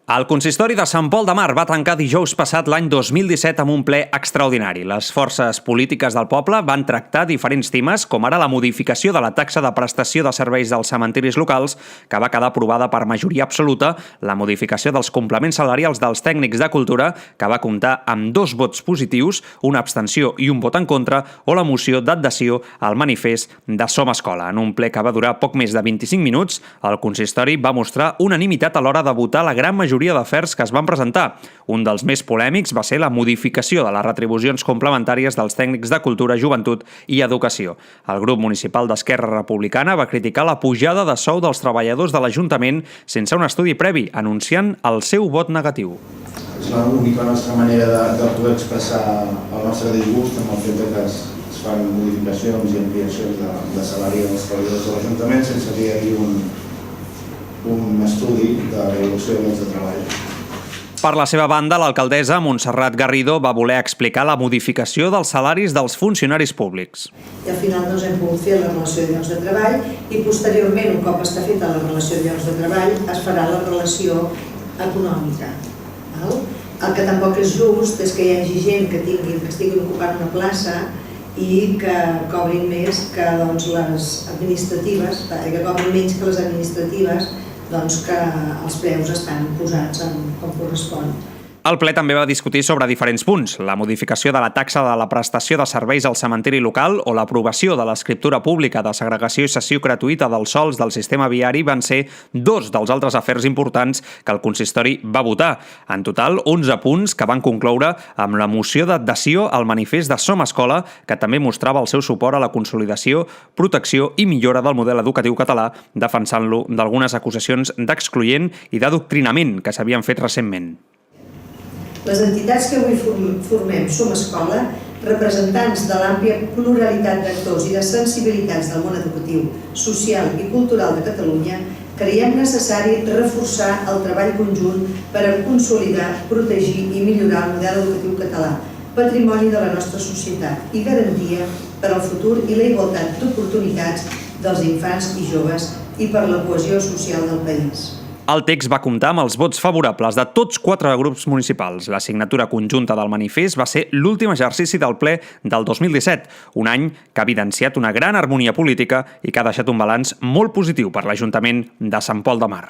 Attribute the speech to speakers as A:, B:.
A: El consistori de Sant Pol de Mar va tancar dijous passat l'any 2017 amb un ple extraordinari. Les forces polítiques del poble van tractar diferents temes, com ara la modificació de la taxa de prestació de serveis dels cementiris locals, que va quedar aprovada per majoria absoluta, la modificació dels complements salarials dels tècnics de cultura, que va comptar amb 2 vots positius, una abstenció i un vot en contra, o la moció d'adhesió al manifest de Som Escola. En un ple que va durar poc més de 25 minuts, el consistori va mostrar unanimitat a l'hora de votar la gran majoria d'afers que es van presentar. Un dels més polèmics va ser la modificació de les retribucions complementàries dels tècnics de cultura, joventut i educació. El grup municipal d'Esquerra Republicana va criticar la pujada de sou dels treballadors de l'Ajuntament sense un estudi previ, anunciant el seu vot negatiu.
B: És l'única nostra manera de poder expressar el nostre disgust amb el fet que es fan modificacions i ampliacions de salari dels treballadors de l'Ajuntament sense que hi hagi un estudi de revolució de llocs de treball.
A: Per la seva banda, l'alcaldessa Montserrat Garrido va voler explicar la modificació dels salaris dels funcionaris públics.
C: I al final hem pogut fer la relació de llocs de treball i posteriorment, un cop està feta la relació de llocs de treball, es farà la relació econòmica. El que tampoc és just és que hi hagi gent que estiguin ocupant una plaça i que cobrin més que les administratives, que cobrin menys que les administratives, que els preus estan posats com correspon.
A: El ple també va discutir sobre diferents punts: la modificació de la taxa de la prestació de serveis al cementiri local o l'aprovació de l'escriptura pública de segregació i cessió gratuïta dels sòls del sistema viari van ser 2 dels altres afers importants que el consistori va votar. En total, 11 punts que van concloure amb la moció d'adhesió al manifest de Som Escola, que també mostrava el seu suport a la consolidació, protecció i millora del model educatiu català, defensant-lo d'algunes acusacions d'excloent i d'adoctrinament que s'havien fet recentment.
C: Les entitats que avui formem Som Escola, representants de l'àmplia pluralitat d'actors i de sensibilitats del món educatiu, social i cultural de Catalunya, creiem necessari reforçar el treball conjunt per a consolidar, protegir i millorar el model educatiu català, patrimoni de la nostra societat i garantia per al futur i la igualtat d'oportunitats dels infants i joves i per la cohesió social del país.
A: El text va comptar amb els vots favorables de tots 4 grups municipals. La signatura conjunta del manifest va ser l'últim exercici del ple del 2017, un any que ha evidenciat una gran harmonia política i que ha deixat un balanç molt positiu per l'Ajuntament de Sant Pol de Mar.